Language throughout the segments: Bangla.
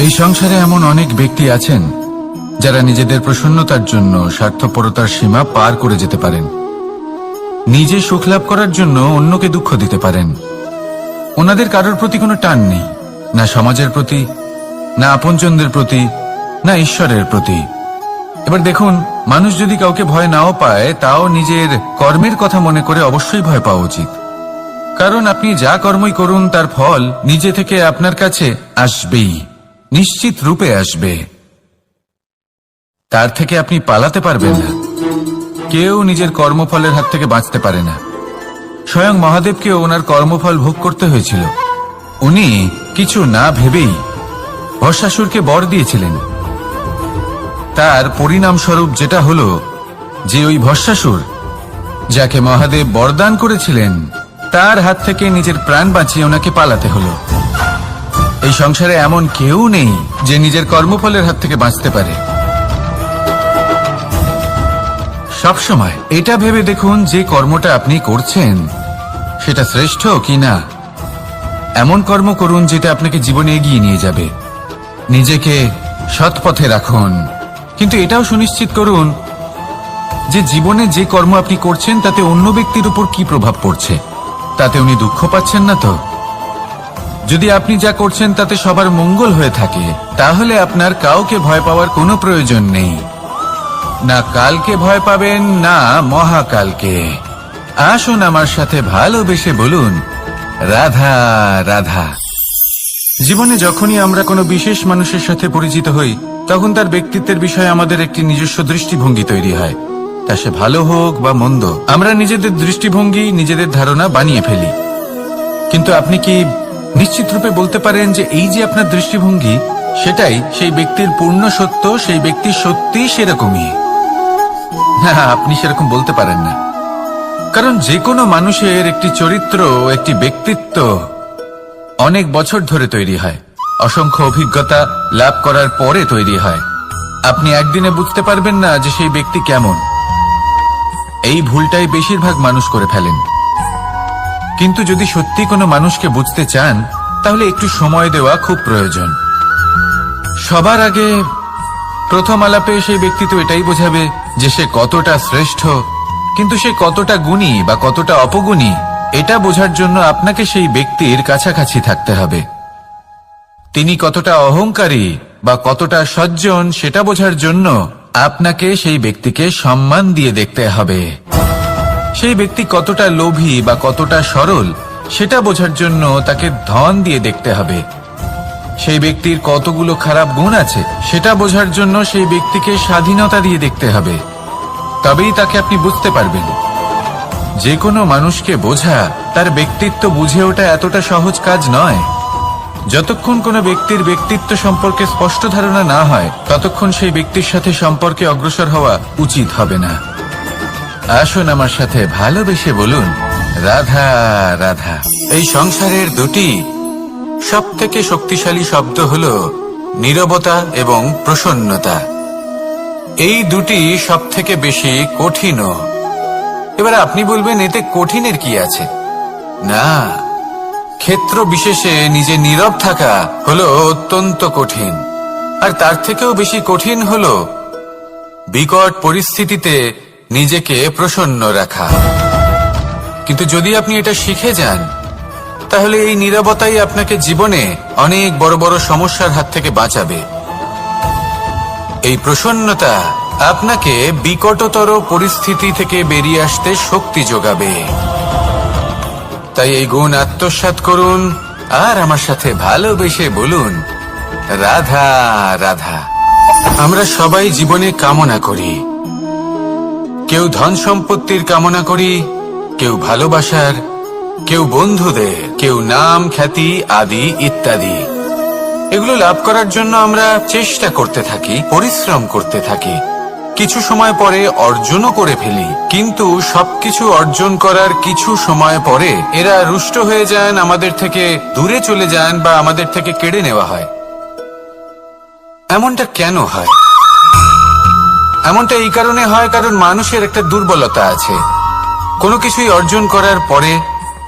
এই সংসারে এমন অনেক ব্যক্তি আছেন যারা নিজেদের প্রসন্নতার জন্য স্বার্থপরতার সীমা পার করে যেতে পারেন। নিজে সুখ লাভ করার জন্য অন্যকে দুঃখ দিতে পারেন। ওনাদের কারোর প্রতি কোনো টান নেই, না সমাজের প্রতি, না আপনজনদের প্রতি, না ঈশ্বরের প্রতি। এবার দেখুন, মানুষ যদি কাউকে ভয় নাও পায়, তাও নিজের কর্মের কথা মনে করে অবশ্যই ভয় পাওয়া উচিত। কারণ আপনি যা কর্মই করুন তার ফল নিজে থেকে আপনার কাছে আসবেই, নিশ্চিত রূপে আসবে। তার থেকে আপনি পালাতে পারবেন না। কেউ নিজের কর্মফলের হাত থেকে বাঁচতে পারে না। স্বয়ং মহাদেবকেও ওনার কর্মফল ভোগ করতে হয়েছিল। উনি কিছু না ভেবেই ভস্মাসুরকে বর দিয়েছিলেন। তার পরিণামস্বরূপ যেটা হলো যে ওই ভস্মাসুর, যাকে মহাদেব বরদান করেছিলেন, তার হাত থেকে নিজের প্রাণ বাঁচিয়ে ওনাকে পালাতে হলো। এই সংসারে এমন কেউ নেই যে নিজের কর্মফলের হাত থেকে বাঁচতে পারে। সবসময় এটা ভেবে দেখুন যে কর্মটা আপনি করছেন সেটা শ্রেষ্ঠ কি না। এমন কর্ম করুন যেটা আপনাকে জীবনে এগিয়ে নিয়ে যাবে। নিজেকে সৎ পথে রাখুন, কিন্তু এটাও সুনিশ্চিত করুন যে জীবনে যে কর্ম আপনি করছেন তাতে অন্য ব্যক্তির উপর কি প্রভাব পড়ছে, তাতে উনি দুঃখ পাচ্ছেন না তো। যদি আপনি যা করছেন তাতে সবার মঙ্গল হয়ে থাকে, তাহলে আপনার কাউকে ভয় পাওয়ার কোনো প্রয়োজন নেই। না কালকে ভয় পাবেন, না মহাকালকে। আসুন আমার সাথে ভালোবেসে বলুন, রাধা রাধা। জীবনে যখনই আমরা কোনো বিশেষ মানুষের সাথে পরিচিত হই, তখন তার ব্যক্তিত্বের বিষয়ে আমাদের একটি নিজস্ব দৃষ্টিভঙ্গি তৈরি হয়। তা সে ভালো হোক বা মন্দ, আমরা নিজেদের দৃষ্টিভঙ্গি, নিজেদের ধারণা বানিয়ে ফেলি। কিন্তু আপনি কি নিশ্চিত রূপে বলতে পারেন যে এই যে আপনার দৃষ্টিভঙ্গি, সেটাই সেই ব্যক্তির পূর্ণ সত্য, সেই ব্যক্তি সত্যি সেরকমই? না, আপনি সেরকম বলতে পারেন না। কারণ যে কোনো মানুষের একটি চরিত্র, একটি ব্যক্তিত্ব অনেক বছর ধরে তৈরি হয়, অসংখ্য অভিজ্ঞতা লাভ করার পরে তৈরি হয়। আপনি একদিনে বুঝতে পারবেন না যে সেই ব্যক্তি কেমন। এই ভুলটাই বেশিরভাগ মানুষ করে ফেলেন। কিন্তু যদি সত্যি কোনো মানুষকে বুঝতে চান, তাহলে একটু সময় দেওয়া খুব প্রয়োজন। সবার আগে প্রথম আলাপে সেই ব্যক্তি তো এটাই বোঝাবে যে সে কতটা শ্রেষ্ঠ, কিন্তু সে কতটা গুণী বা কতটা অপগুণী, এটা বোঝার জন্য আপনাকে সেই ব্যক্তির কাছাকাছি থাকতে হবে। তিনি কতটা অহংকারী বা কতটা সজ্জন, সেটা বোঝার জন্য আপনাকে সেই ব্যক্তিকে সম্মান দিয়ে দেখতে হবে। সেই ব্যক্তি কতটা লোভী বা কতটা সরল, সেটা বোঝার জন্য তাকে ধন দিয়ে দেখতে হবে। সেই ব্যক্তির কতগুলো খারাপ গুণ আছে, সেটা বোঝার জন্য সেই ব্যক্তিকে স্বাধীনতা দিয়ে দেখতে হবে। তবেই তাকে আপনি বুঝতে পারবেন। যে কোনো মানুষকে বোঝা, তার ব্যক্তিত্ব বুঝে ওঠা এতটা সহজ কাজ নয়। যতক্ষণ কোনো ব্যক্তির ব্যক্তিত্ব সম্পর্কে স্পষ্ট ধারণা না হয়, ততক্ষণ সেই ব্যক্তির সাথে সম্পর্কে অগ্রসর হওয়া উচিত হবে না। আসুন আমার সাথে ভালোবেসে বলুন, রাধা রাধা। এই সংসারের দুটি সব থেকে শক্তিশালী শব্দ হল নীরবতা এবং প্রসন্নতা। এই দুটি সব থেকে বেশি কঠিনও। এবার আপনি বলবেন, এতে কঠিনের কি আছে? না, ক্ষেত্র বিশেষে নিজে নীরব থাকা হলো অত্যন্ত কঠিন। আর তার থেকেও বেশি কঠিন হলো বিকট পরিস্থিতিতে নিজেকে প্রসন্ন রাখা। কিন্তু যদি আপনি এটা শিখে যান, তাহলে এই নীরবতাই আপনাকে জীবনে অনেক বড় বড় সমস্যার হাত থেকে বাঁচাবে। এই প্রসন্নতা আপনাকে বিকটতর পরিস্থিতি থেকে বেরিয়ে আসতে শক্তি যোগাবে। তাই এই গুণ আত্মসাৎ করুন আর আমার সাথে ভালোবেসে বলুন, রাধা রাধা। আমরা সবাই জীবনে কামনা করি। কেউ ধন সম্পত্তির কামনা করি, কেউ ভালোবাসার, কেউ বন্ধুদের, কেউ নাম খ্যাতি আদি ইত্যাদি। এগুলো লাভ করার জন্য আমরা চেষ্টা করতে থাকি, পরিশ্রম করতে থাকি। কিছু সময় পরে অর্জনও করে ফেলি, কিন্তু সবকিছু অর্জন করার কিছু সময় পরে এরা রুষ্ট হয়ে যান, আমাদের থেকে দূরে চলে যান বা আমাদের থেকে কেড়ে নেওয়া হয়। এমনটা কেন হয়? এমনটা এই কারণে হয় কারণ মানুষের একটা দুর্বলতা আছে। কোনো কিছুই অর্জন করার পরে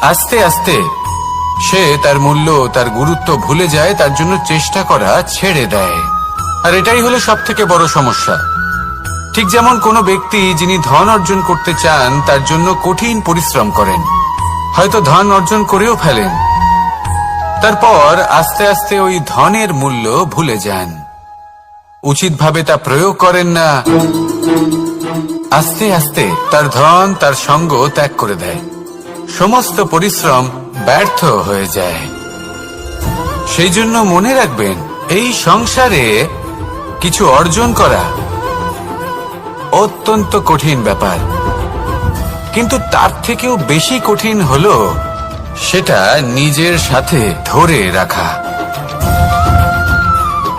আস্তে আস্তে সে তার মূল্য, তার গুরুত্ব ভুলে যায়, তার জন্য চেষ্টা করা ছেড়ে দেয়। আর এটাই হলো সবথেকে বড় সমস্যা। ঠিক যেমন কোনো ব্যক্তি যিনি ধন অর্জন করতে চান তার জন্য কঠিন পরিশ্রম করেন, হয়তো ধন অর্জন করেও ফেলেন, তারপর আস্তে আস্তে ওই ধনের মূল্য ভুলে যান, উচিতভাবে তা প্রয়োগ করেন না, আস্তে আস্তে তার ধন তার সঙ্গ ত্যাগ করে দেয়, সমস্ত পরিশ্রম ব্যর্থ হয়ে যায়। সেই জন্য মনে রাখবেন, এই সংসারে কিছু অর্জন করা অত্যন্ত কঠিন ব্যাপার, কিন্তু তার থেকেও বেশি কঠিন হলো সেটা নিজের সাথে ধরে রাখা।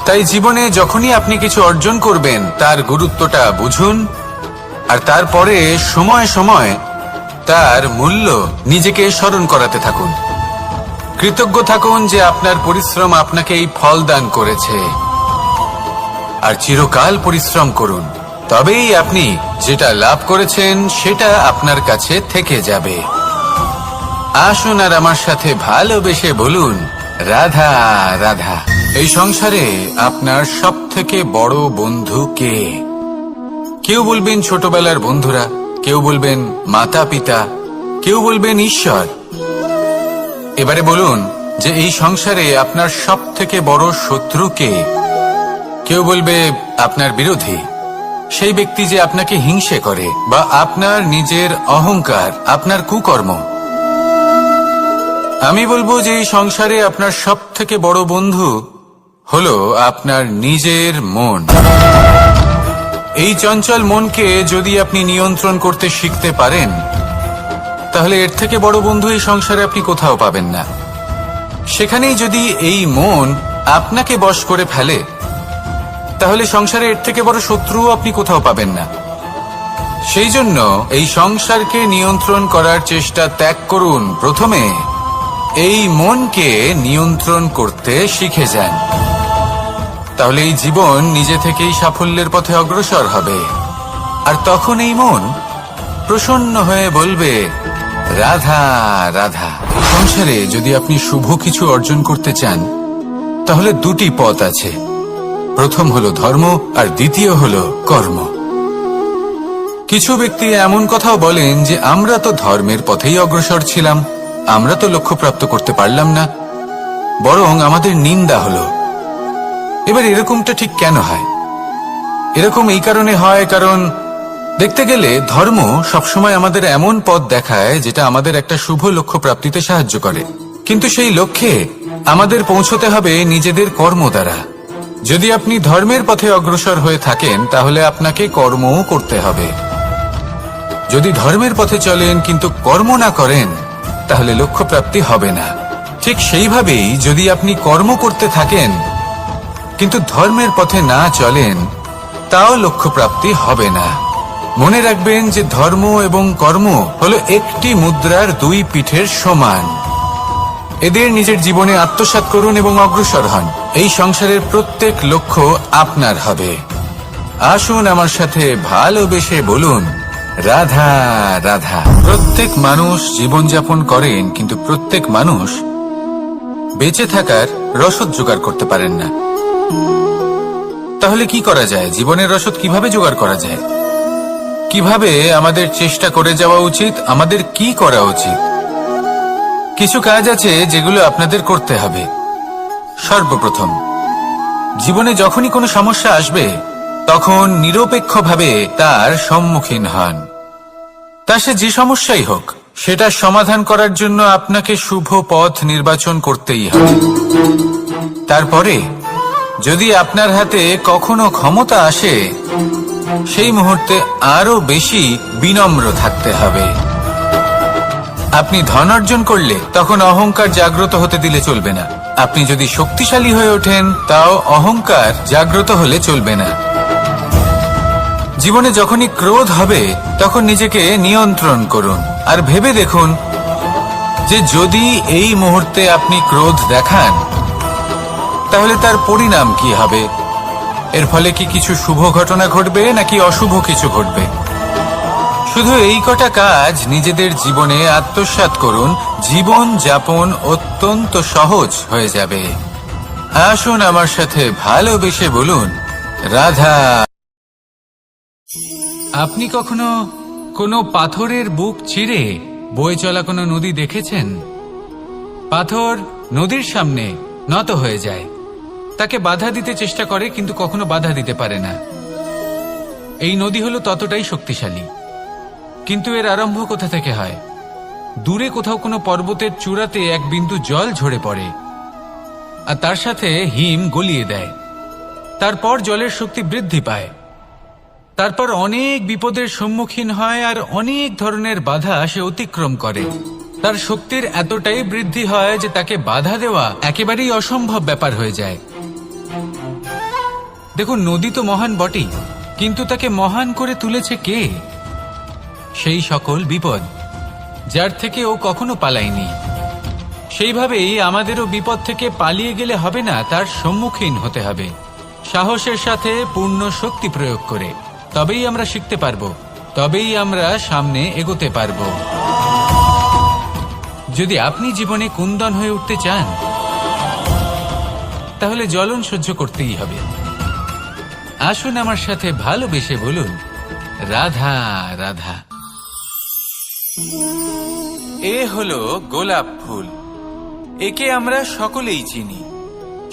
তাই জীবনে যখনই আপনি কিছু অর্জন করবেন তার গুরুত্বটা বুঝুন, আর তারপরে সময় সময় তার মূল্য নিজেকে স্মরণ করাতে থাকুন। কৃতজ্ঞ থাকুন যে আপনার পরিশ্রম আপনাকে এই ফল দান করেছে, আর চিরকাল পরিশ্রম করুন, তবেই আপনি যেটা লাভ করেছেন সেটা আপনার কাছে থেকে যাবে। আসুন আর আমার সাথে ভালোবেসে বলুন, রাধা রাধা। এই সংসারে আপনার সবথেকে বড় বন্ধু কে? কেউ বলবেন ছোটবেলার বন্ধুরা, কেউ বলবেন মাতা পিতা, কেউ বলবেন ঈশ্বর। এবারে বলুন যে এই সংসারে আপনার সবথেকে বড় শত্রু কে? কেউ বলবে আপনার বিরোধী, সেই ব্যক্তি যে আপনাকে হিংসে করে, বা আপনার নিজের অহংকার, আপনার কুকর্ম। আমি বলবো যে এই সংসারে আপনার সবথেকে বড় বন্ধু হলো আপনার নিজের মন। এই চঞ্চল মনকে যদি আপনি নিয়ন্ত্রণ করতে শিখতে পারেন, তাহলে এর থেকে বড় বন্ধু এই সংসারে আপনি কোথাও পাবেন না। সেখানেই যদি এই মন আপনাকে বশ করে ফেলে, তাহলে সংসারে এর থেকে বড় শত্রুও আপনি কোথাও পাবেন না। সেই জন্য এই সংসারকে নিয়ন্ত্রণ করার চেষ্টা ত্যাগ করুন। প্রথমে এই মনকে নিয়ন্ত্রণ করতে শিখে যান, তাহলে এই জীবন নিজে থেকেই সাফল্যের পথে অগ্রসর হবে। আর তখন এই মন প্রসন্ন হয়ে বলবে, রাধা রাধা। সংসারে যদি আপনি শুভ কিছু অর্জন করতে চান, তাহলে দুটি পথ আছে। প্রথম হলো ধর্ম, আর দ্বিতীয় হলো কর্ম। কিছু ব্যক্তি এমন কথাও বলেন যে আমরা তো ধর্মের পথেই অগ্রসর ছিলাম, আমরা তো লক্ষ্যপ্রাপ্ত করতে পারলাম না, বরং আমাদের নিন্দা হলো। এবার এরকমটা ঠিক কেন হয়? এরকম এই কারণে হয়, কারণ দেখতে গেলে ধর্ম সবসময় আমাদের এমন পথ দেখায় যেটা আমাদের একটা শুভ লক্ষ্য প্রাপ্তিতে সাহায্য করে, কিন্তু সেই লক্ষ্যে আমাদের পৌঁছতে হবে নিজেদের কর্ম দ্বারা। যদি আপনি ধর্মের পথে অগ্রসর হয়ে থাকেন, তাহলে আপনাকে কর্মও করতে হবে। যদি ধর্মের পথে চলেন কিন্তু কর্ম না করেন, তাহলে লক্ষ্য প্রাপ্তি হবে না। ঠিক সেইভাবেই যদি আপনি কর্ম করতে থাকেন কিন্তু ধর্মের পথে না চলেন, তাও লক্ষ্য প্রাপ্তি হবে না। মনে রাখবেন যে ধর্ম এবং কর্ম হলো একটি মুদ্রার দুই পিঠের সমান। এদের নিজের জীবনে আত্মসাৎ করুন এবং অগ্রসর হন। এই সংসারের প্রত্যেক লক্ষ্য আপনার হবে। আসুন আমার সাথে ভালোবেসে বলুন, রাধা রাধা। প্রত্যেক মানুষ জীবনযাপন করেন, কিন্তু প্রত্যেক মানুষ বেঁচে থাকার রসদ জোগাড় করতে পারেন না। তাহলে কি করা যায়? জীবনের রসদ কিভাবে জোগাড় করা যায়? কিভাবে আমাদের চেষ্টা করে যাওয়া উচিত? আমাদের কি করা উচিত? কিছু কাজ আছে যেগুলো আপনাদের করতে হবে। সর্বপ্রথম, জীবনে যখনই কোনো সমস্যা আসবে, তখন নিরপেক্ষভাবে তার সম্মুখীন হন। তা সে যে সমস্যাই হোক, সেটা সমাধান করার জন্য আপনাকে শুভ পথ নির্বাচন করতেই হবে। তারপরে যদি আপনার হাতে কখনো ক্ষমতা আসে, সেই মুহূর্তে আরো বেশি বিনম্র থাকতে হবে। আপনি ধন অর্জন করলে তখন অহংকার জাগ্রত হতে দিলে চলবে না। আপনি যদি শক্তিশালী হয়ে ওঠেন, তাও অহংকার জাগ্রত হলে চলবে না। জীবনে যখনই ক্রোধ হবে, তখন নিজেকে নিয়ন্ত্রণ করুন, আর ভেবে দেখুন যে যদি এই মুহূর্তে আপনি ক্রোধ দেখান, তাহলে তার পরিণাম কি হবে। এর ফলে কি কিছু শুভ ঘটনা ঘটবে নাকি অশুভ কিছু ঘটবে? শুধু এই কটা কাজ নিজেদের জীবনে আত্মসাৎ করুন, জীবন যাপন অত্যন্ত সহজ হয়ে যাবে। আসুন আমার সাথে ভালোবেসে বলুন, রাধা। আপনি কখনো কোনো পাথরের বুক চিরে বয়ে চলা কোনো নদী দেখেছেন? পাথর নদীর সামনে নত হয়ে যায়, তাকে বাধা দিতে চেষ্টা করে কিন্তু কখনো বাধা দিতে পারে না। এই নদী হলো ততটাই শক্তিশালী, কিন্তু এর আরম্ভ কোথা থেকে হয়? দূরে কোথাও কোনো পর্বতের চূড়াতে এক বিন্দু জল ঝরে পড়ে আর তার সাথে হিম গলিয়ে দেয়। তারপর জলের শক্তি বৃদ্ধি পায়, তারপর অনেক বিপদের সম্মুখীন হয় আর অনেক ধরনের বাধা সে অতিক্রম করে। তার শক্তির এতটাই বৃদ্ধি হয় যে তাকে বাধা দেওয়া একেবারেই অসম্ভব ব্যাপার হয়ে যায়। দেখুন, নদী তো মহান বটেই, কিন্তু তাকে মহান করে তুলেছে কে? সেই সকল বিপদ যার থেকে ও কখনো পালায়নি। সেইভাবেই আমাদেরও বিপদ থেকে পালিয়ে গেলে হবে না, তার সম্মুখীন হতে হবে সাহসের সাথে, পূর্ণ শক্তি প্রয়োগ করে। তবেই আমরা শিখতে পারবো, তবেই আমরা সামনে এগোতে পারবো। যদি আপনি জীবনে কুন্দন হয়ে উঠতে চান, তাহলে জ্বলন সহ্য করতেই হবে। আসুন আমার সাথে ভালোবেসে বলুন, রাধা রাধা। এ হলো গোলাপ ফুল। একে আমরা সকলেই চিনি।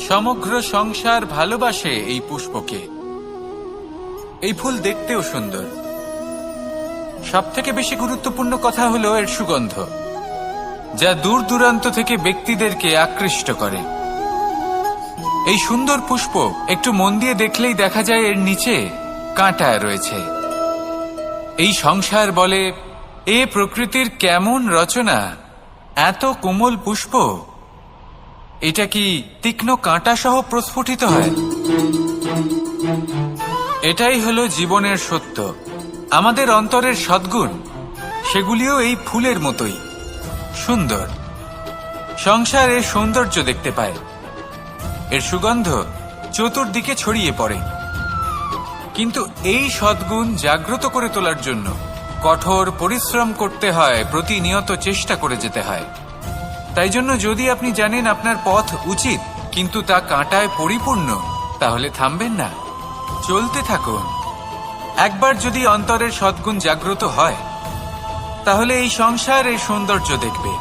সমগ্র সংসার ভালোবাসে এই পুষ্পকে। এই ফুল দেখতেও সুন্দর। সবথেকে বেশি গুরুত্বপূর্ণ কথা হলো এর সুগন্ধ, যা দূর দূরান্ত থেকে ব্যক্তিদেরকে আকৃষ্ট করে। এই সুন্দর পুষ্প একটু মন দিয়ে দেখলেই দেখা যায় এর নিচে কাঁটা রয়েছে। এই সংসার বলে, এ প্রকৃতির কেমন রচনা, এত কোমল পুষ্প, এটা কি তীক্ষ্ণ কাঁটা সহ প্রস্ফুটিত হয়? এটাই হলো জীবনের সত্য। আমাদের অন্তরের সদ্গুণ, সেগুলিও এই ফুলের মতোই সুন্দর। সংসার এর সৌন্দর্য দেখতে পায়, এর সুগন্ধ চতুর্দিকে ছড়িয়ে পড়ে। কিন্তু এই সদ্গুণ জাগ্রত করে তোলার জন্য কঠোর পরিশ্রম করতে হয়, প্রতিনিয়ত চেষ্টা করে যেতে হয়। তাই জন্য যদি আপনি জানেন আপনার পথ উচিত কিন্তু তা কাঁটায় পরিপূর্ণ, তাহলে থামবেন না, চলতে থাকুন। একবার যদি অন্তরের সদ্গুণ জাগ্রত হয়, তাহলে এই সংসার এই সৌন্দর্য দেখবে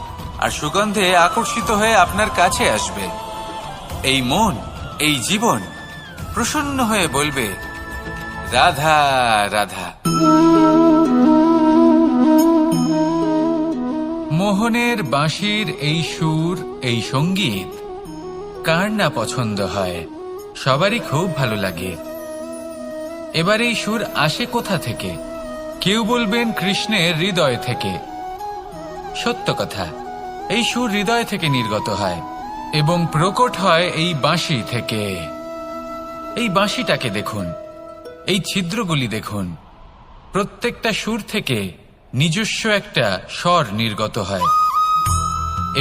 আর সুগন্ধে আকর্ষিত হয়ে আপনার কাছে আসবে। এই মন, এই জীবন প্রসন্ন হয়ে বলবে, রাধা রাধা। মোহনের বাঁশির এই সুর, এই সঙ্গীত কার না পছন্দ হয়? সবারই খুব ভালো লাগে। এবার এই সুর আসে কোথা থেকে? কেউ বলবেন কৃষ্ণের হৃদয় থেকে। সত্য কথা, এই সুর হৃদয় থেকে নির্গত হয় এবং প্রকট হয় এই বাঁশি থেকে। এই বাঁশিটাকে দেখুন, এই ছিদ্রগুলি দেখুন, প্রত্যেকটা সুর থেকে নিজস্ব একটা স্বর নির্গত হয়।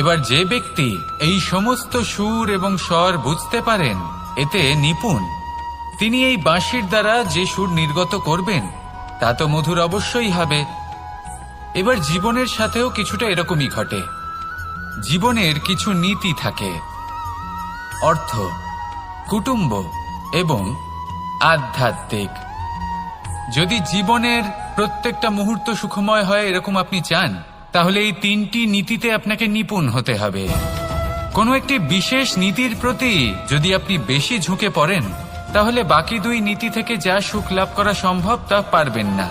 এবার যে ব্যক্তি এই সমস্ত সুর এবং স্বর বুঝতে পারেন, এতে নিপুণ, তিনি এই বাঁশির দ্বারা যে সুর নির্গত করবেন তা তো মধুর অবশ্যই হবে। এবার জীবনের সাথেও কিছুটা এরকমই ঘটে। জীবনের কিছু নীতি থাকে, অর্থ, কুটুম্ব এবং আধ্যাত্মিক। যদি জীবনের প্রত্যেকটা মুহূর্ত সুখময় হয় এরকম আপনি চান, তাহলে এই তিনটি নীতিতে আপনাকে নিপুণ হতে হবে। কোনো একটি বিশেষ নীতির প্রতি যদি আপনি বেশি ঝুঁকে পড়েন, তাহলে বাকি দুই নীতি থেকে যা সুখ লাভ করা সম্ভব তা পারবেন না।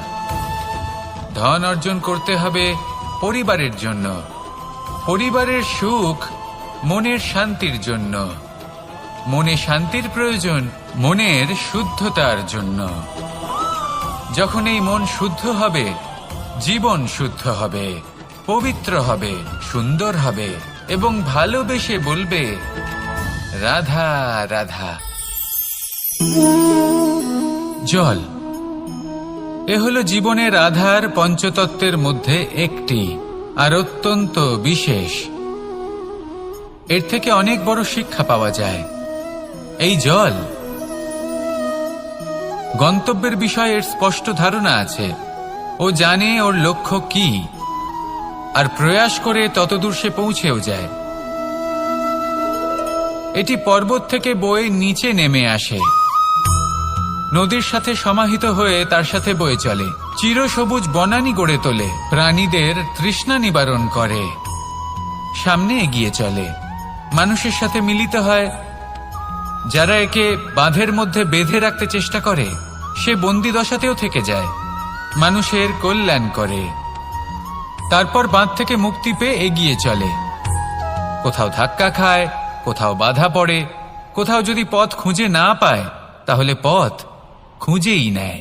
ধন অর্জন করতে হবে পরিবারের জন্য, পরিবারের সুখ মনের শান্তির জন্য, মনে শান্তির প্রয়োজন মনের শুদ্ধতার জন্য। যখন এই মন শুদ্ধ হবে, জীবন শুদ্ধ হবে, পবিত্র হবে, সুন্দর হবে এবং ভালোবেসে বলবে, রাধা রাধা। জল, এ হলো জীবনের আধার পঞ্চতত্ত্বের মধ্যে একটি, আর অত্যন্ত বিশেষ। এর থেকে অনেক বড় শিক্ষা পাওয়া যায়। এই জল, গন্তব্যের বিষয়ে এর স্পষ্ট ধারণা আছে। ও জানে ওর লক্ষ্য কি, আর প্রয়াস করে ততদূর সে পৌঁছেও যায়। এটি পর্বত থেকে বয়ে নিচে নেমে আসে, নদীর সাথে সমাহিত হয়ে তার সাথে বয়ে চলে, চিরসবুজ বনানী গড়ে তোলে, প্রাণীদের তৃষ্ণা নিবারণ করে, সামনে এগিয়ে চলে, মানুষের সাথে মিলিত হয়। যারা একে বাঁধের মধ্যে বেঁধে রাখতে চেষ্টা করে সে বন্দি দশাতেও থেকে যায়, মানুষের কল্যাণ করে। তারপর বাঁধ থেকে মুক্তি পেয়ে এগিয়ে চলে, কোথাও ধাক্কা খায়, কোথাও বাধা পড়ে, কোথাও যদি পথ খুঁজে না পায় তাহলে পথ খুঁজেই নেয়,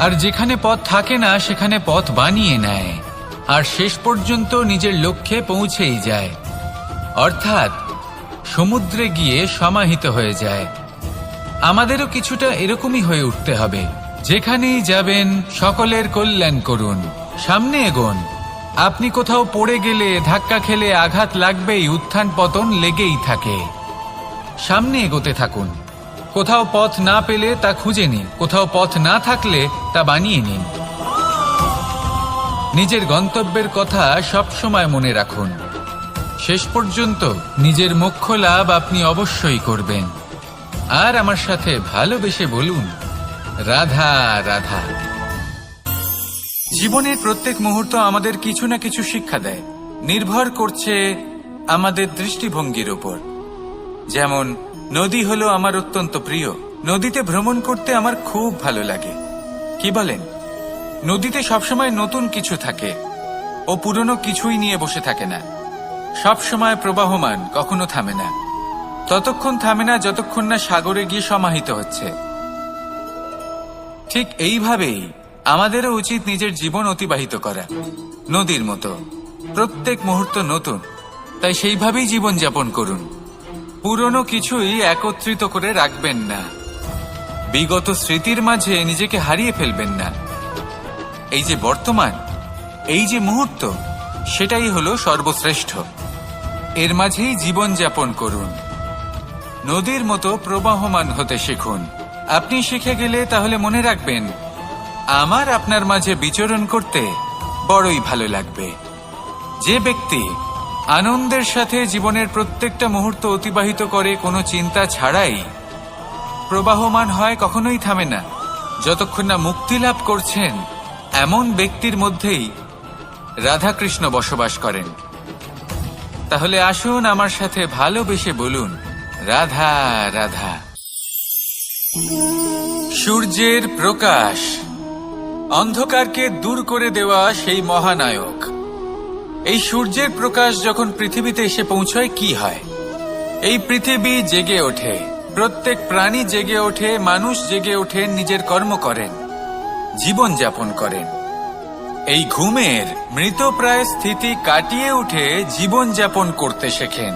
আর যেখানে পথ থাকে না সেখানে পথ বানিয়ে নেয়, আর শেষ পর্যন্ত নিজের লক্ষ্যে পৌঁছেই যায়, অর্থাৎ সমুদ্রে গিয়ে সমাহিত হয়ে যায়। আমাদেরও কিছুটা এরকমই হয়ে উঠতে হবে। যেখানেই যাবেন সকলের কল্যাণ করুন, সামনে এগোন। আপনি কোথাও পড়ে গেলে, ধাক্কা খেলে আঘাত লাগবেই, উত্থান পতন লেগেই থাকে। সামনে এগোতে থাকুন। কোথাও পথ না পেলে তা খুঁজে নিন, কোথাও পথ না থাকলে তা বানিয়ে নিন। নিজের গন্তব্যের কথা সবসময় মনে রাখুন। শেষ পর্যন্ত নিজের মোক্ষ লাভ আপনি অবশ্যই করবেন। আর আমার সাথে ভালোবেসে বলুন, রাধা রাধা। জীবনের প্রত্যেক মুহূর্ত আমাদের কিছু না কিছু শিক্ষা দেয়, নির্ভর করছে আমাদের দৃষ্টিভঙ্গির উপর। যেমন নদী হলো আমার অত্যন্ত প্রিয়, নদীতে ভ্রমণ করতে আমার খুব ভালো লাগে। কি বলেন? নদীতে সবসময় নতুন কিছু থাকে, ও পুরনো কিছুই নিয়ে বসে থাকে না, সবসময় প্রবাহমান, কখনো থামে না। ততক্ষণ থামে না যতক্ষণ না সাগরে গিয়ে সমাহিত হচ্ছে। ঠিক এইভাবেই আমাদেরও উচিত নিজের জীবন অতিবাহিত করা, নদীর মতো। প্রত্যেক মুহূর্ত নতুন, তাই সেইভাবেই জীবন যাপন করুন। পুরনো কিছুই একত্রিত করে রাখবেন না, বিগত স্মৃতির মাঝে নিজেকে হারিয়ে ফেলবেন না। এই যে বর্তমান, এই যে মুহূর্ত, সেটাই হলো সর্বশ্রেষ্ঠ। এর মাঝেই জীবন যাপন করুন, নদীর মতো প্রবাহমান হতে শিখুন। আপনি শিখে গেলে তাহলে মনে রাখবেন, আমার আপনার মাঝে বিচরণ করতে বড়ই ভালো লাগবে। যে ব্যক্তি আনন্দের সাথে জীবনের প্রত্যেকটা মুহূর্ত অতিবাহিত করে কোনো চিন্তা ছাড়াই, প্রবাহমান হয়, কখনোই থামে না, যতক্ষণ না মুক্তি লাভ করছেন, এমন ব্যক্তির মধ্যেই রাধাকৃষ্ণ বসবাস করেন। তাহলে আসুন আমার সাথে ভালোবেসে বলুন, রাধা রাধা। সূর্যের প্রকাশ, অন্ধকারকে দূর করে দেওয়া সেই মহানায়ক। এই সূর্যের প্রকাশ যখন পৃথিবীতে এসে পৌঁছয় কি হয়? এই পৃথিবী জেগে ওঠে, প্রত্যেক প্রাণী জেগে ওঠে, মানুষ জেগে ওঠেন, নিজের কর্ম করেন, জীবন যাপন করেন। এই ঘুমের মৃতপ্রায় স্থিতি কাটিয়ে উঠে জীবন যাপন করতে শেখেন।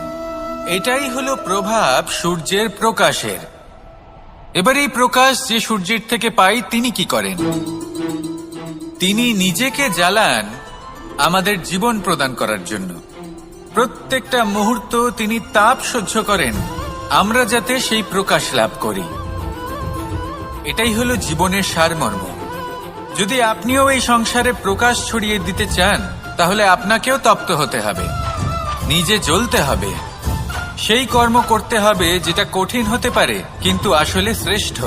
এটাই হলো প্রভাব সূর্যের প্রকাশের। এবার এই প্রকাশ যে সূর্যের থেকে পাই, তিনি কি করেন? তিনি নিজেকে জ্বালান আমাদের জীবন প্রদান করার জন্য। প্রত্যেকটা মুহূর্ত তিনি তাপ সহ্য করেন, আমরা যাতে সেই প্রকাশ লাভ করি। এটাই হলো জীবনের সারমর্ম। যদি আপনিও এই সংসারে প্রকাশ ছড়িয়ে দিতে চান, তাহলে আপনাকেও তপ্ত হতে হবে, নিজে জ্বলতে হবে, সেই কর্ম করতে হবে যেটা কঠিন হতে পারে কিন্তু আসলে শ্রেষ্ঠ।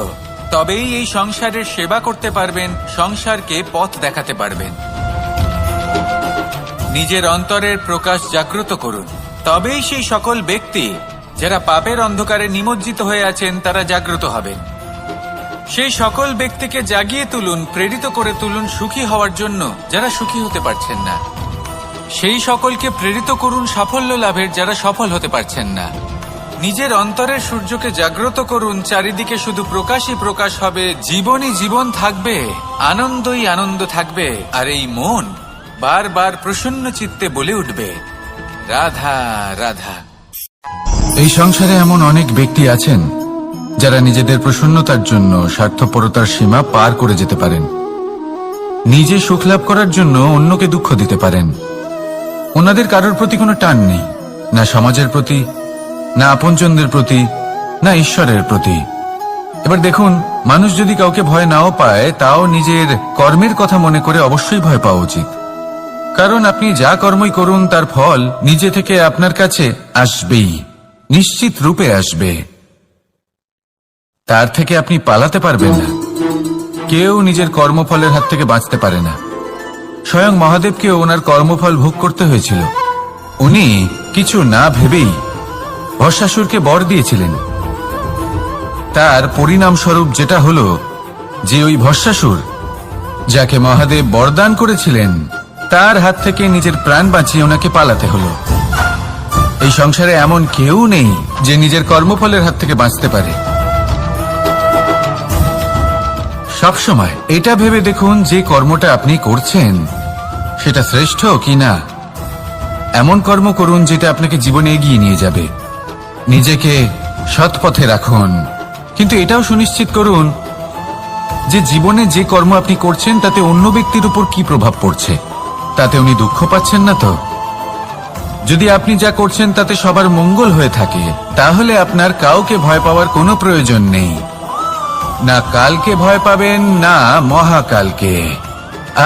তবেই এই সংসারের সেবা করতে পারবেন, সংসারকে পথ দেখাতে পারবেন। নিজের অন্তরের প্রকাশ জাগ্রত করুন, তবেই সেই সকল ব্যক্তি যারা পাপের অন্ধকারে নিমজ্জিত হয়ে আছেন তারা জাগ্রত হবেন। সেই সকল ব্যক্তিকে জাগিয়ে তুলুন, প্রেরিত করে তুলুন সুখী হওয়ার জন্য যারা সুখী হতে পারছেন না। সেই সকলকে প্রেরিত করুন সাফল্য লাভের যারা সফল হতে পারছেন না। নিজের অন্তরের সূর্যকে জাগ্রত করুন, চারিদিকে শুধু প্রকাশই প্রকাশ হবে, জীবনই জীবন থাকবে, আনন্দই আনন্দ থাকবে, আর এই মন বারবার প্রসন্ন চিত্তে বলে উঠবে, রাধা রাধা। এই সংসারে এমন অনেক ব্যক্তি আছেন যারা নিজেদের প্রসন্নতার জন্য স্বার্থপরতার সীমা পার করে যেতে পারেন। নিজে সুখ লাভ করার জন্য অন্যকে দুঃখ দিতে পারেন। ওনাদের কারোর প্রতি কোনো টান নেই, না সমাজের প্রতি, না আপনজনদের প্রতি, না ঈশ্বরের প্রতি। এবার দেখুন, মানুষ যদি কাউকে ভয় নাও পায়, তাও নিজের কর্মের কথা মনে করে অবশ্যই ভয় পাওয়া উচিত। কারণ আপনি যা কর্মই করুন তার ফল নিজে থেকে আপনার কাছে আসবেই, নিশ্চিত রূপে আসবে। তার থেকে আপনি পালাতে পারবেন না। কেউ নিজের কর্মফলের হাত থেকে বাঁচতে পারে না। স্বয়ং মহাদেবকে ওনার কর্মফল ভোগ করতে হয়েছিল। উনি কিছু না ভেবেই ভস্মাসুরকে বর দিয়েছিলেন। তার পরিণামস্বরূপ যেটা হলো যে ওই ভস্মাসুর, যাকে মহাদেব বরদান করেছিলেন, তার হাত থেকে নিজের প্রাণ বাঁচিয়ে ওনাকে পালাতে হলো। এই সংসারে এমন কেউ নেই যে নিজের কর্মফলের হাত থেকে বাঁচতে পারে। সবসময় এটা ভেবে দেখুন যে কর্মটা আপনি করছেন সেটা শ্রেষ্ঠ কি না। এমন কর্ম করুন যেটা আপনাকে জীবনে এগিয়ে নিয়ে যাবে। নিজেকে সৎ পথে রাখুন, কিন্তু এটাও সুনিশ্চিত করুন যে জীবনে যে কর্ম আপনি করছেন তাতে অন্য ব্যক্তির উপর কি প্রভাব পড়ছে, তাতে উনি দুঃখ পাচ্ছেন না তো। যদি আপনি যা করছেন তাতে সবার মঙ্গল হয়ে থাকে, তাহলে আপনার কাউকে ভয় পাওয়ার কোনো প্রয়োজন নেই। না কালকে ভয় পাবেন, না মহাকালকে।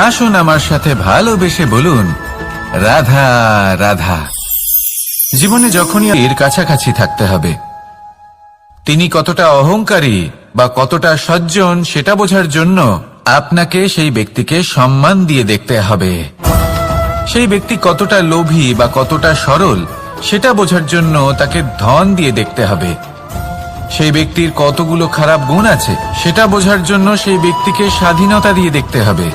আসুন আমার সাথে ভালোবেসে বলুন, রাধা রাধা। জীবনে যখনই এর কাছাকাছি থাকতে হবে। তিনি কতটা অহংকারী বা কতটা সজ্জন সেটা বোঝার জন্য আপনাকে সেই ব্যক্তিকে সম্মান দিয়ে দেখতে হবে। সেই ব্যক্তি কতটা লোভী বা কতটা সরল সেটা বোঝার জন্য তাকে ধন দিয়ে দেখতে হবে। সেই ব্যক্তির কতগুলো খারাপ গুণ আছে সেটা বোঝার জন্য সেই ব্যক্তিকে স্বাধীনতা দিয়ে দেখতে হবে।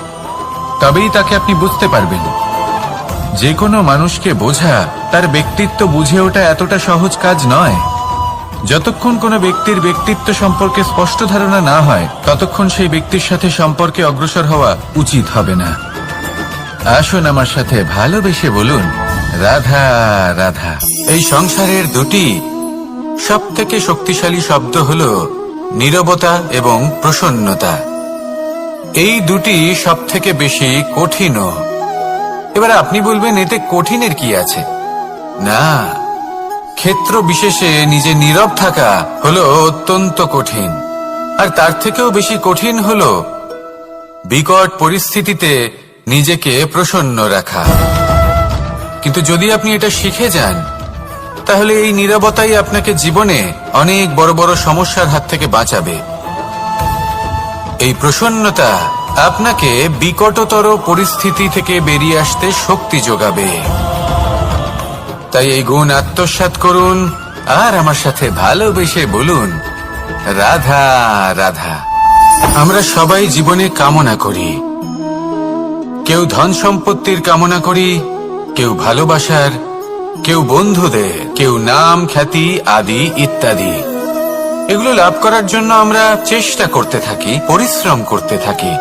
তবেই তাকে আপনি বুঝতে পারবেন। যে কোনো মানুষকে বোঝা, তার ব্যক্তিত্ব বুঝে ওঠা এতটা সহজ কাজ নয়। যতক্ষণ কোনো ব্যক্তির ব্যক্তিত্ব সম্পর্কে স্পষ্ট ধারণা না হয়, ততক্ষণ সেই ব্যক্তির সাথে সম্পর্কে অগ্রসর হওয়া উচিত হবে না। আসুন আমার সাথে ভালোবেসে বলুন, রাধা রাধা। এই সংসারের দুটি সবথেকে শক্তিশালী শব্দ হল নীরবতা এবং প্রসন্নতা। এই দুটি সবথেকে বেশি কঠিনও। এবার আপনি বলবেন, এতে কঠিনের কি আছে? না, ক্ষেত্র বিশেষে নিজে নীরব থাকা হলো অত্যন্ত কঠিন। আর তার থেকেও বেশি কঠিন হলো বিকট পরিস্থিতিতে নিজেকে প্রসন্ন রাখা। কিন্তু যদি আপনি এটা শিখে যান, তাহলে এই নীরবতাই আপনাকে জীবনে অনেক বড় বড় সমস্যার হাত থেকে বাঁচাবে। এই প্রসন্নতা আপনাকে বিকটতর পরিস্থিতি থেকে বেরিয়ে আসতে শক্তি যোগাবে। তাই এই গুণ আত্মসাৎ করুন আর আমার সাথে ভালোবেসে বলুন, রাধা রাধা। আমরা সবাই জীবনে কামনা করি। কেউ ধন সম্পত্তির কামনা করি, কেউ ভালোবাসার, কেউ বন্ধুদের, কেউ নাম খ্যাতি আদি ইত্যাদি। এগুলো লাভ করার জন্য আমরা চেষ্টা করতে থাকি, পরিশ্রম করতে থাকি।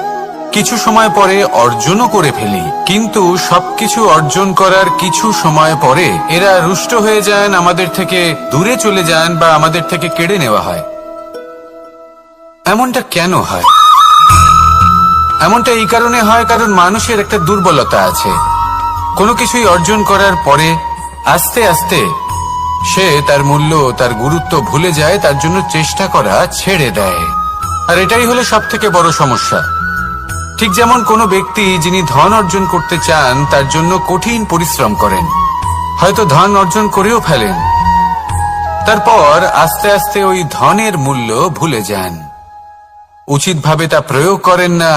কিছু সময় পরে অর্জনও করে ফেলি, কিন্তু সবকিছু অর্জন করার কিছু সময় পরে এরা রুষ্ট হয়ে যান, আমাদের থেকে দূরে চলে যান বা আমাদের থেকে কেড়ে নেওয়া হয়। এমনটা কেন হয়? এমনটা এই কারণে হয় কারণ মানুষের একটা দুর্বলতা আছে। কোনো কিছুই অর্জন করার পরে আস্তে আস্তে সে তার মূল্য, তার গুরুত্ব ভুলে যায়, তার জন্য চেষ্টা করা ছেড়ে দেয়। আর এটাই হলো সবথেকে বড় সমস্যা। ঠিক যেমন কোনো ব্যক্তি যিনি ধন অর্জন করতে চান তার জন্য কঠিন পরিশ্রম করেন, হয়তো ধন অর্জন করেও ফেলেন, তারপর আস্তে আস্তে ওই ধনের মূল্য ভুলে যান, উচিতভাবে তা প্রয়োগ করেন না,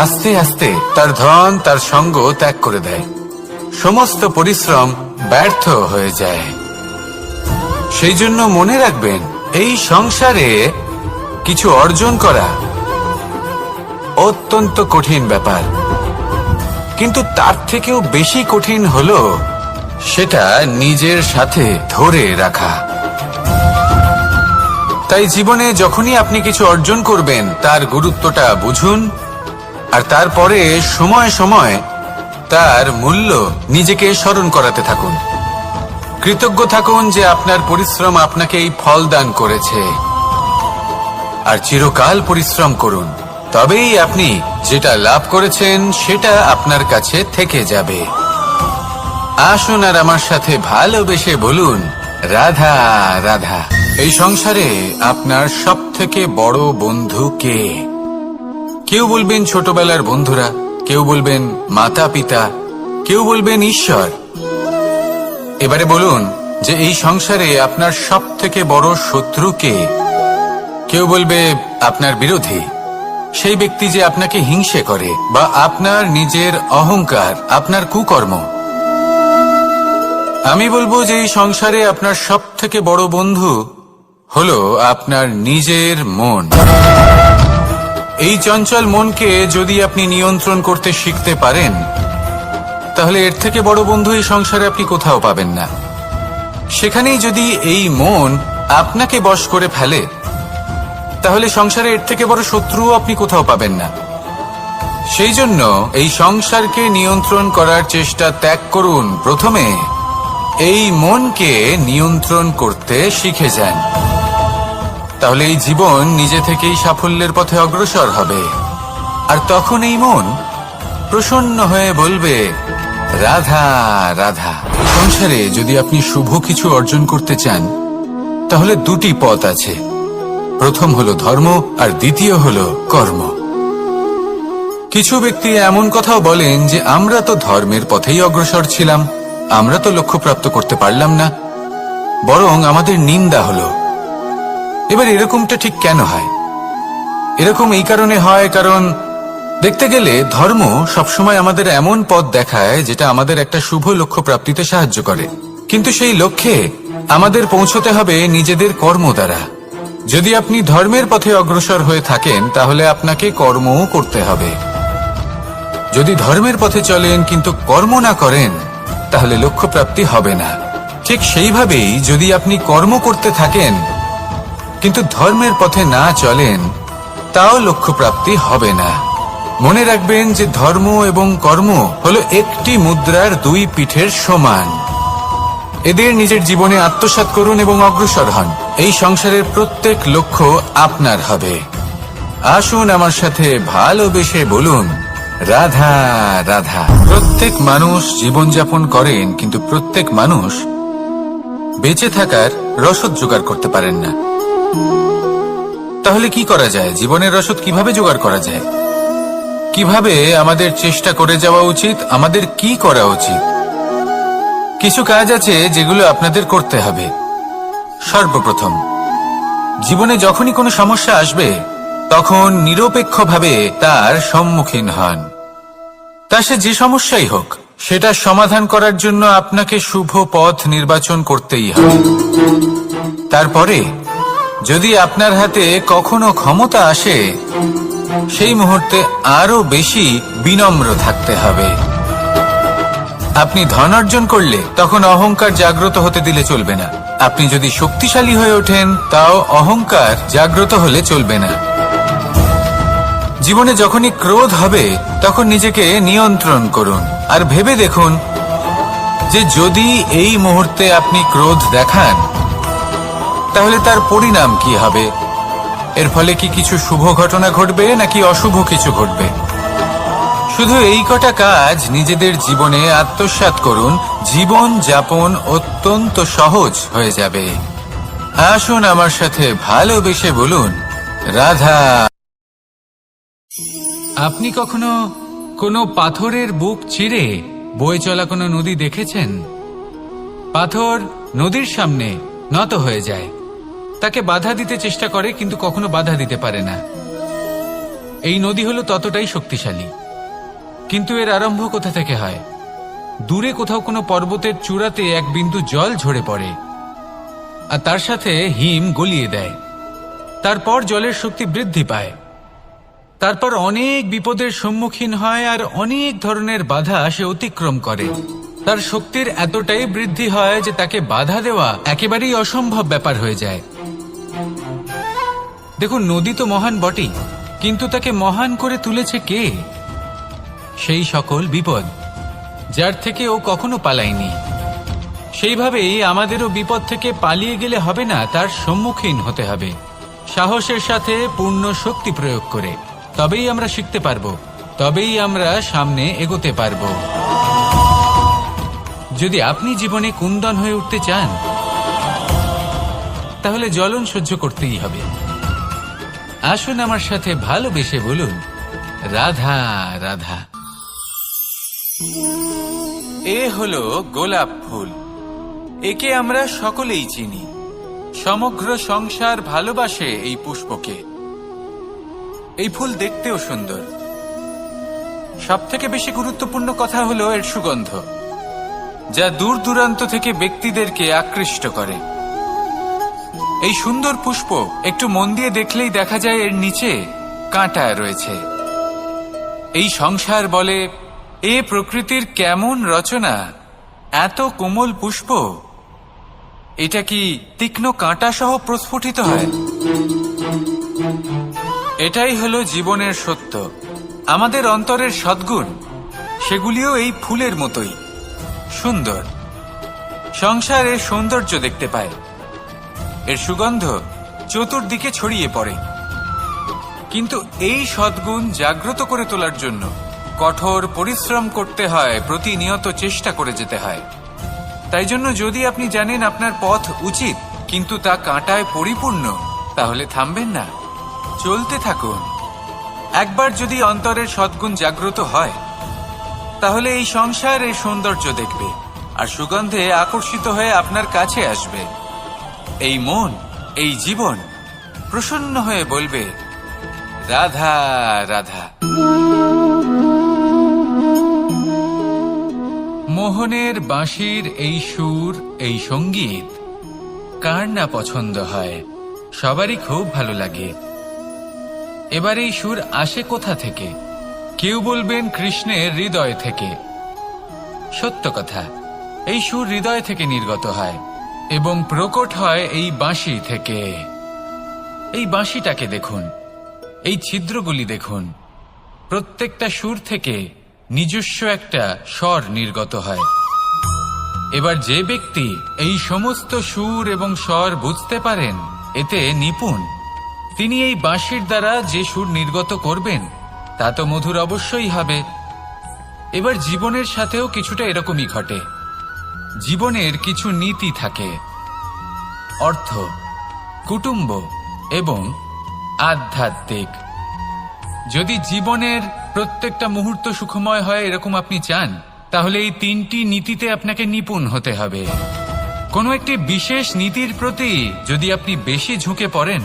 আস্তে আস্তে তার ধন তার সঙ্গ ত্যাগ করে দেয়, সমস্ত পরিশ্রম ব্যর্থ হয়ে যায়। সেই জন্য মনে রাখবেন, এই সংসারে কিছু অর্জন করা অত্যন্ত কঠিন ব্যাপার, কিন্তু তার থেকেও বেশি কঠিন হলো সেটা নিজের সাথে ধরে রাখা। তাই জীবনে যখনই আপনি কিছু অর্জন করবেন তার গুরুত্বটা বুঝুন, আর তারপরে সময় সময় তার মূল্য নিজেকে স্মরণ করাতে থাকুন। কৃতজ্ঞ থাকুন যে আপনার পরিশ্রম আপনাকে এই ফল দান করেছে, আর চিরকাল পরিশ্রম করুন। তবেই আপনি যেটা লাভ করেছেন সেটা আপনার কাছে থেকে যাবে। আসুন আর আমার সাথে ভালোবেসে বলুন, রাধা রাধা। এই সংসারে আপনার সব থেকে বড় বন্ধু কে? কেউ বলবেন ছোটবেলার বন্ধুরা, কেউ বলবেন মাতা পিতা, কেউ বলবেন ঈশ্বর। এবারে বলুন যে এই সংসারে আপনার সব থেকে বড় শত্রু কে? কেউ বলবে আপনার বিরোধী, সেই ব্যক্তি যে আপনাকে হিংসে করে, বা আপনার নিজের অহংকার, আপনার কুকর্ম। আমি বলবো যে এই সংসারে আপনার সব থেকে বড় বন্ধু হলো আপনার নিজের মন। এই চঞ্চল মনকে যদি আপনি নিয়ন্ত্রণ করতে শিখতে পারেন, তাহলে এর থেকে বড় বন্ধু এই সংসারে আপনি কোথাও পাবেন না। সেখানেই যদি এই মন আপনাকে বশ করে ফেলে, তাহলে সংসারে এর থেকে বড় শত্রুও আপনি কোথাও পাবেন না। সেই জন্য এই সংসারকে নিয়ন্ত্রণ করার চেষ্টা ত্যাগ করুন। প্রথমে এই মনকে নিয়ন্ত্রণ করতে শিখে যান, তাহলে এই জীবন নিজে থেকেই সাফল্যের পথে অগ্রসর হবে। আর তখন এই মন প্রসন্ন হয়ে বলবে, রাধা রাধা। সংসারে যদি আপনি শুভ কিছু অর্জন করতে চান, তাহলে দুটি পথ আছে। প্রথম হলো ধর্ম, আর দ্বিতীয় হলো কর্ম। কিছু ব্যক্তি এমন কথাও বলেন যে আমরা তো ধর্মের পথেই অগ্রসর ছিলাম, আমরা তো লক্ষ্যপ্রাপ্ত করতে পারলাম না, বরং আমাদের নিন্দা হলো। এবার এরকমটা ঠিক কেন হয়? এরকম এই কারণে হয়, কারণ দেখতে গেলে ধর্ম সবসময় আমাদের এমন পথ দেখায় যেটা আমাদের একটা শুভ লক্ষ্য প্রাপ্তিতে সাহায্য করে, কিন্তু সেই লক্ষ্যে আমাদের পৌঁছতে হবে নিজেদের কর্ম দ্বারা। যদি আপনি ধর্মের পথে অগ্রসর হয়ে থাকেন, তাহলে আপনাকে কর্মও করতে হবে। যদি ধর্মের পথে চলেন কিন্তু কর্ম না করেন, তাহলে লক্ষ্য প্রাপ্তি হবে না। ঠিক সেইভাবেই যদি আপনি কর্ম করতে থাকেন কিন্তু ধর্মের পথে না চলেন, তাও লক্ষ্য প্রাপ্তি হবে না। মনে রাখবেন যে ধর্ম এবং কর্ম হলো একটি মুদ্রার দুই পিঠের সমান। এদের নিজের জীবনে আত্মসাৎ করুন এবং অগ্রসর হন। এই সংসারের প্রত্যেক লক্ষ্য আপনার হবে। আসুন আমার সাথে ভালোবেসে বলুন, রাধা রাধা। প্রত্যেক মানুষ জীবনযাপন করেন, কিন্তু প্রত্যেক মানুষ বেঁচে থাকার রসদ জোগাড় করতে পারেন না। তাহলে কি করা যায়? জীবনের রসদ কিভাবে জোগাড় করা যায়? কিভাবে আমাদের চেষ্টা করে যাওয়া উচিত? আমাদের কি করা উচিত? কিছু কাজ আছে যেগুলো আপনাদের করতে হবে। সর্বপ্রথম, জীবনে যখনই কোনো সমস্যা আসবে, তখন নিরপেক্ষভাবে তার সম্মুখীন হন। তা সে যে সমস্যাই হোক, সেটা সমাধান করার জন্য আপনাকে শুভ পথ নির্বাচন করতেই হবে। তারপরে যদি আপনার হাতে কখনো ক্ষমতা আসে, সেই মুহূর্তে আরো বেশি বিনম্র থাকতে হবে। আপনি ধন অর্জন করলে তখন অহংকার জাগ্রত হতে দিলে চলবে না। আপনি যদি শক্তিশালী হয়ে ওঠেন, তাও অহংকার জাগ্রত হলে চলবে না। জীবনে যখনই ক্রোধ হবে, তখন নিজেকে নিয়ন্ত্রণ করুন, আর ভেবে দেখুন যে যদি এই মুহূর্তে আপনি ক্রোধ দেখান, তাহলে তার পরিণাম কি হবে। এর ফলে কি কিছু শুভ ঘটনা ঘটবে, নাকি অশুভ কিছু ঘটবে? শুধু এই কটা কাজ নিজেদের জীবনে আত্মসাৎ করুন, জীবন যাপন অত্যন্ত সহজ হয়ে যাবে। আসুন আমার সাথে ভালোবেসে বলুন, রাধা। আপনি কখনো কোনো পাথরের বুক চিরে বয়ে চলা কোনো নদী দেখেছেন? পাথর নদীর সামনে নত হয়ে যায়, তাকে বাধা দিতে চেষ্টা করে কিন্তু কখনো বাধা দিতে পারে না। এই নদী হলো ততটাই শক্তিশালী, কিন্তু এর আরম্ভ কোথা থেকে হয়? দূরে কোথাও কোনো পর্বতের চূড়াতে এক বিন্দু জল ঝরে পড়ে, আর তার সাথে হিম গলিয়ে দেয়। তারপর জলের শক্তি বৃদ্ধি পায়, তারপর অনেক বিপদের সম্মুখীন হয়, আর অনেক ধরনের বাধা সে অতিক্রম করে। তার শক্তির এতটাই বৃদ্ধি হয় যে তাকে বাধা দেওয়া একেবারেই অসম্ভব ব্যাপার হয়ে যায়। দেখুন, নদী তো মহান বটেই, কিন্তু তাকে মহান করে তুলেছে কে? সেই সকল বিপদ যার থেকে ও কখনো পালায়নি। সেইভাবেই আমাদেরও বিপদ থেকে পালিয়ে গেলে হবে না, তার সম্মুখীন হতে হবে সাহসের সাথে, পূর্ণ শক্তি প্রয়োগ করে। তবেই আমরা শিখতে পারবো, তবেই আমরা সামনে এগোতে পারবো। যদি আপনি জীবনে কুন্দন হয়ে উঠতে চান, তাহলে জ্বলন সহ্য করতেই হবে। আসুন আমার সাথে ভালোবেসে বলুন, রাধা রাধা। এ হলো গোলাপ ফুল। একে আমরা সকলেই চিনি। সমগ্র সংসার ভালোবাসে এই পুষ্পকে। এই ফুল দেখতেও সুন্দর। সবথেকে বেশি গুরুত্বপূর্ণ কথা হলো এর সুগন্ধ, যা দূর দূরান্ত থেকে ব্যক্তিদেরকে আকৃষ্ট করে। এই সুন্দর পুষ্প একটু মন দিয়ে দেখলেই দেখা যায় এর নিচে কাঁটা রয়েছে। এই সংসার বলে, এ প্রকৃতির কেমন রচনা, এত কোমল পুষ্প, এটা কি তীক্ষ্ণ কাঁটা সহ প্রস্ফুটিত হয়? এটাই হলো জীবনের সত্য। আমাদের অন্তরের সদ্গুণ, সেগুলিও এই ফুলের মতোই সুন্দর। সংসার এর সৌন্দর্য দেখতে পায়। এর সুগন্ধ চতুর্দিকে ছড়িয়ে পড়ে। কিন্তু এই সদ্গুণ জাগ্রত করে তোলার জন্য কঠোর পরিশ্রম করতে হয়, প্রতিনিয়ত চেষ্টা করে যেতে হয়। তাই জন্য যদি আপনি জানেন আপনার পথ উচিত কিন্তু তা কাঁটায় পরিপূর্ণ, তাহলে থামবেন না, চলতে থাকুন। একবার যদি অন্তরের সদ্গুণ জাগ্রত হয়, তাহলে এই সংসার এর সৌন্দর্য দেখবে আর সুগন্ধে আকর্ষিত হয়ে আপনার কাছে আসবে। এই মন, এই জীবন প্রসন্ন হয়ে বলবে, রাধা রাধা। মোহনের বাঁশির এই সুর, এই সঙ্গীত কার না পছন্দ হয়? সবারই খুব ভালো লাগে। এবার এই সুর আসে কোথা থেকে? কেউ বলবেন কৃষ্ণের হৃদয় থেকে। সত্য কথা, এই সুর হৃদয় থেকে নির্গত হয় এবং প্রকট হয় এই বাঁশি থেকে। এই বাঁশিটাকে দেখুন, এই ছিদ্রগুলি দেখুন। প্রত্যেকটা সুর থেকে নিজস্ব একটা স্বর নির্গত হয়। এবার যে ব্যক্তি এই সমস্ত সুর এবং স্বর বুঝতে পারেন, এতে নিপুণ, তিনি এই বাঁশির দ্বারা যে সুর নির্গত করবেন তা তো মধুর অবশ্যই হবে। এবার জীবনের সাথেও কিছুটা এরকমই ঘটে। জীবনের কিছু নীতি থাকে, অর্থ, কুটুম্ব এবং আধ্যাত্মিক। যদি জীবনের প্রত্যেকটা মুহূর্ত সুখময় হয় এরকম আপনি চান, তাহলে এই তিনটি নীতিতে আপনাকে নিপুণ হতে হবে। কোনো একটি বিশেষ নীতির প্রতি যদি আপনি বেশি ঝুঁকে পড়েন,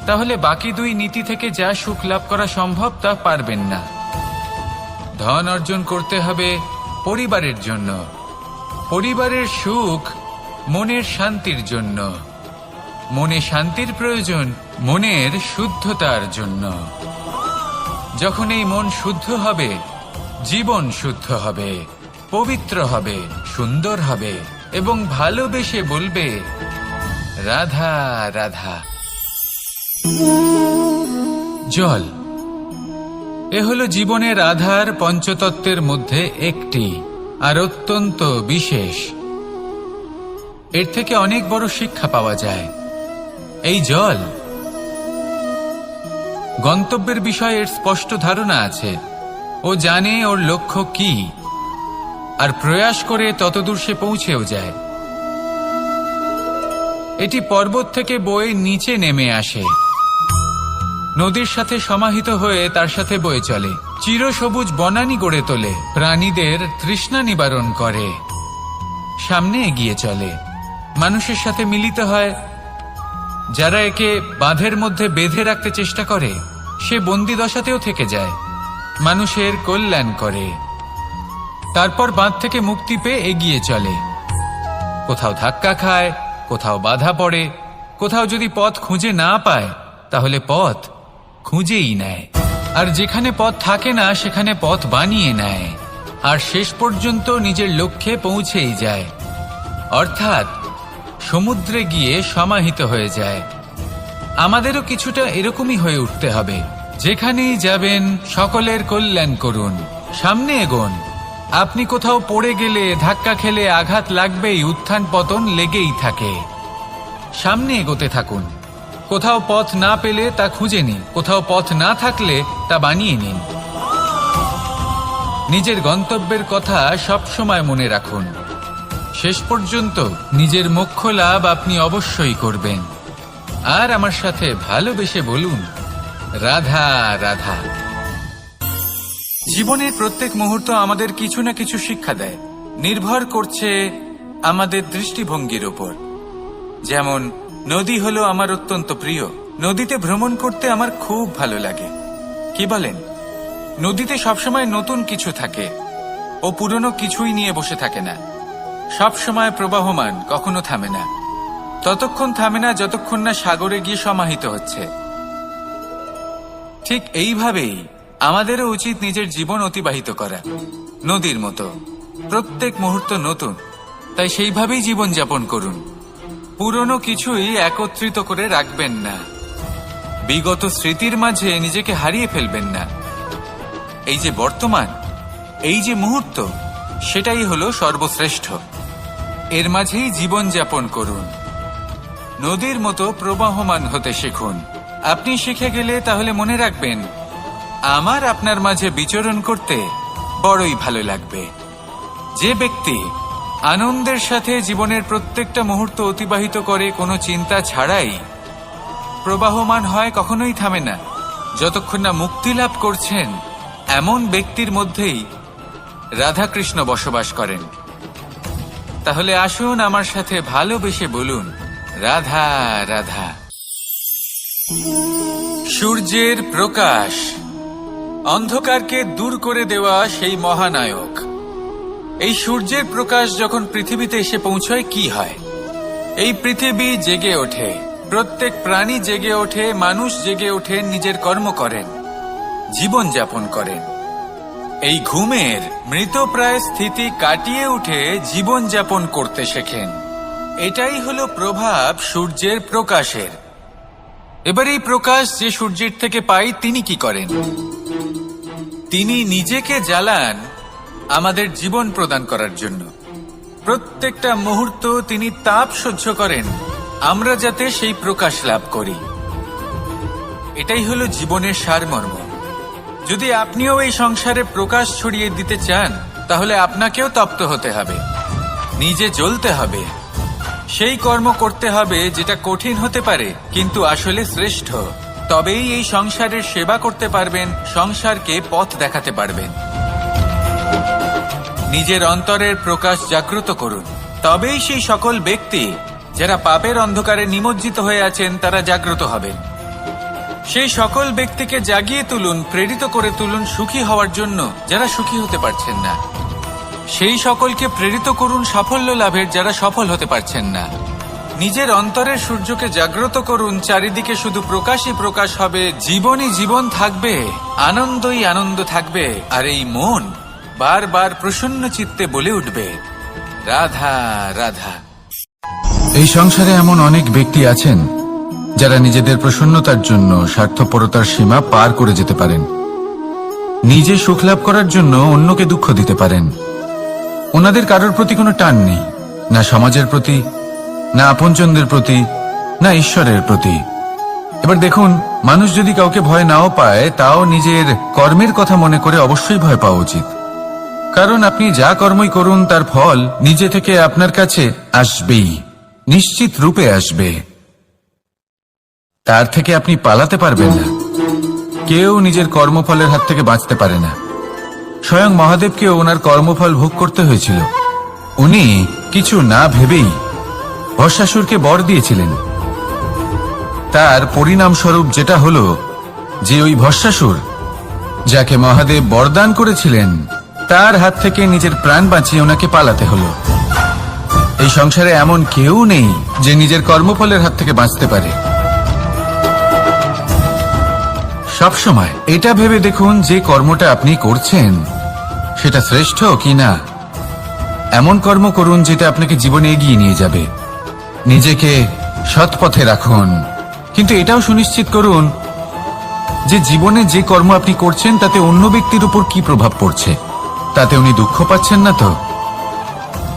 তাহলে বাকি দুই নীতি থেকে যা সুখ লাভ করা সম্ভব তা পারবেন না। ধন অর্জন করতে হবে পরিবারের জন্য, পরিবারের সুখ মনের শান্তির জন্য, মনে শান্তির প্রয়োজন মনের শুদ্ধতার জন্য। যখন এই মন শুদ্ধ হবে, জীবন শুদ্ধ হবে, পবিত্র হবে, সুন্দর হবে এবং ভালোবেসে বলবে, রাধা রাধা। জল, এ হলো জীবনের আধার পঞ্চতত্ত্বের মধ্যে একটি, আর অত্যন্ত বিশেষ। এর থেকে অনেক বড় শিক্ষা পাওয়া যায়। এই জল, গন্তব্যের বিষয়ে এর স্পষ্ট ধারণা আছে। ও জানে ওর লক্ষ্য কি, আর প্রয়াস করে ততদূর সে পৌঁছেও যায়। এটি পর্বত থেকে বয়ে নিচে নেমে আসে, নদীর সাথে সমাহিত হয়ে তার সাথে বয়ে চলে, চিরসবুজ বনানী গড়ে তোলে, প্রাণীদের তৃষ্ণা নিবারণ করে, সামনে এগিয়ে চলে, মানুষের সাথে মিলিত হয়। যারা একে বাঁধের মধ্যে বেঁধে রাখতে চেষ্টা করে, সে বন্দি দশাতেও থেকে যায়, মানুষের কল্যাণ করে। তারপর বাঁধ থেকে মুক্তি পেয়ে এগিয়ে চলে। কোথাও ধাক্কা খায়, কোথাও বাধা পড়ে, কোথাও যদি পথ খুঁজে না পায়, তাহলে পথ খুঁজেই নেয়। আর যেখানে পথ থাকে না সেখানে পথ বানিয়ে নেয়, আর শেষ পর্যন্ত নিজের লক্ষ্যে পৌঁছেই যায়, অর্থাৎ সমুদ্রে গিয়ে সমাহিত হয়ে যায়। আমাদেরও কিছুটা এরকমই হয়ে উঠতে হবে। যেখানেই যাবেন সকলের কল্যাণ করুন, সামনে এগোন। আপনি কোথাও পড়ে গেলে, ধাক্কা খেলে আঘাত লাগবেই, উত্থান পতন লেগেই থাকে। সামনে এগোতে থাকুন। কোথাও পথ না পেলে তা খুঁজে নিন, কোথাও পথ না থাকলে তা বানিয়ে নিন। নিজের গন্তব্যের কথা সব সময় মনে রাখুন। শেষ পর্যন্ত নিজের মোক্ষ লাভ আপনি অবশ্যই করবেন। আর আমার সাথে ভালোবেসে বলুন, রাধা রাধা। জীবনের প্রত্যেক মুহূর্ত আমাদের কিছু না কিছু শিক্ষা দেয়, নির্ভর করছে আমাদের দৃষ্টিভঙ্গির উপর। যেমন নদী হলো আমার অত্যন্ত প্রিয়, নদীতে ভ্রমণ করতে আমার খুব ভালো লাগে। কি বলেন? নদীতে সবসময় নতুন কিছু থাকে, ও পুরনো কিছুই নিয়ে বসে থাকে না। সবসময় প্রবাহমান, কখনো থামে না। ততক্ষণ থামে না যতক্ষণ না সাগরে গিয়ে সমাহিত হচ্ছে। ঠিক এইভাবেই আমাদেরও উচিত নিজের জীবন অতিবাহিত করা, নদীর মতো। প্রত্যেক মুহূর্ত নতুন, তাই সেইভাবেই জীবন যাপন করুন। পুরনো কিছুই একত্রিত করে রাখবেন না, বিগত স্মৃতির মাঝে নিজেকে হারিয়ে ফেলবেন না। এই যে বর্তমান, এই যে মুহূর্ত, সেটাই হলো সর্বশ্রেষ্ঠ। এর মাঝেই জীবন যাপন করুন, নদীর মতো প্রবাহমান হতে শিখুন। আপনি শিখে গেলে তাহলে মনে রাখবেন, আমার আপনার মাঝে বিচরণ করতে বড়ই ভালো লাগবে। যে ব্যক্তি আনন্দের সাথে জীবনের প্রত্যেকটা মুহূর্ত অতিবাহিত করে কোনো চিন্তা ছাড়াই, প্রবাহমান হয়, কখনোই থামে না যতক্ষণ না মুক্তি লাভ করছেন, এমন ব্যক্তির মধ্যেই রাধাকৃষ্ণ বসবাস করেন। তাহলে আসুন আমার সাথে ভালোবেসে বলুন, রাধা রাধা। সূর্যের প্রকাশ অন্ধকারকে দূর করে দেওয়া সেই মহানায়ক। এই সূর্যের প্রকাশ যখন পৃথিবীতে এসে পৌঁছয়, কি হয়? এই পৃথিবী জেগে ওঠে, প্রত্যেক প্রাণী জেগে ওঠে, মানুষ জেগে ওঠে, নিজের কর্ম করেন, জীবন যাপন করেন। এই ঘুমের মৃতপ্রায় স্থিতি কাটিয়ে উঠে জীবন যাপন করতে শেখেন। এটাই হলো প্রভাব সূর্যের প্রকাশের। এবার এই প্রকাশ যে সূর্যের থেকে পাই, তিনি কি করেন? তিনি নিজেকে জ্বালান আমাদের জীবন প্রদান করার জন্য। প্রত্যেকটা মুহূর্ত তিনি তাপ সহ্য করেন, আমরা যাতে সেই প্রকাশ লাভ করি। এটাই হলো জীবনের সারমর্ম। যদি আপনিও এই সংসারে প্রকাশ ছড়িয়ে দিতে চান, তাহলে আপনাকেও তপ্ত হতে হবে, নিজে জ্বলতে হবে, সেই কর্ম করতে হবে যেটা কঠিন হতে পারে কিন্তু আসলে শ্রেষ্ঠ। তবেই এই সংসারের সেবা করতে পারবেন, সংসারকে পথ দেখাতে পারবেন। নিজের অন্তরের প্রকাশ জাগ্রত করুন, তবেই সেই সকল ব্যক্তি যারা পাপের অন্ধকারে নিমজ্জিত হয়ে আছেন, তারা জাগ্রত হবেন। সেই সকল ব্যক্তিকে জাগিয়ে তুলুন, প্রেরিত করে তুলুন সুখী হওয়ার জন্য, যারা সুখী হতে পারছেন না। সেই সকলকে প্রেরিত করুন সাফল্য লাভের, যারা সফল হতে পারছেন না। নিজের অন্তরের সূর্যকে জাগ্রত করুন, চারিদিকে শুধু প্রকাশই প্রকাশ হবে, জীবনই জীবন থাকবে, আনন্দই আনন্দ থাকবে। আর এই মন বারবার প্রসন্ন চিত্তে বলে উঠবে, রাধা রাধা। এই সংসারে এমন অনেক ব্যক্তি আছেন যারা নিজেদের প্রসন্নতার জন্য স্বার্থপরতার সীমা পার করে যেতে পারেন। নিজে সুখ লাভ করার জন্য অন্যকে দুঃখ দিতে পারেন। ওনাদের কারোর প্রতি কোনো টান নেই, না সমাজের প্রতি, না আপনজনদের প্রতি, না ঈশ্বরের প্রতি। এবার দেখুন, মানুষ যদি কাউকে ভয় নাও পায়, তাও নিজের কর্মের কথা মনে করে অবশ্যই ভয় পাওয়া উচিত। কারণ আপনি যা কর্মই করুন, তার ফল নিজে থেকে আপনার কাছে আসবেই, নিশ্চিত রূপে আসবে। তার থেকে আপনি পালাতে পারবেন না। কেউ নিজের কর্মফলের হাত থেকে বাঁচতে পারে না। স্বয়ং মহাদেবকেও ওনার কর্মফল ভোগ করতে হয়েছিল। উনি কিছু না ভেবেই ভস্মাসুরকে বর দিয়েছিলেন। তার পরিণামস্বরূপ যেটা হলো যে ওই ভস্মাসুর, যাকে মহাদেব বরদান করেছিলেন, তার হাত থেকে নিজের প্রাণ বাঁচিয়ে ওনাকে পালাতে হলো। এই সংসারে এমন কেউ নেই যে নিজের কর্মফলের হাত থেকে বাঁচতে পারে। সবসময় এটা ভেবে দেখুন যে কর্মটা আপনি করছেন সেটা শ্রেষ্ঠ কিনা। এমন কর্ম করুন যেটা আপনাকে জীবনে এগিয়ে নিয়ে যাবে। নিজেকে সৎ পথে রাখুন, কিন্তু এটাও সুনিশ্চিত করুন যে জীবনে যে কর্ম আপনি করছেন তাতে অন্য ব্যক্তির উপর কি প্রভাব পড়ছে, তাতে উনি দুঃখ পাচ্ছেন না তো।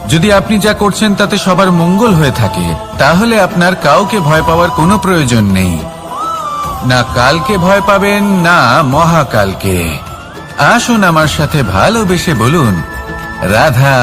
যদি আপনি যা করছেন তাতে সবার মঙ্গল হয়ে থাকে, তাহলে আপনার কাউকে ভয় পাওয়ার কোনো প্রয়োজন নেই। না কালকে ভয় পাবেন, না মহাকালকে। আসুন আমার সাথে ভালোবেসে বলুন, রাধা।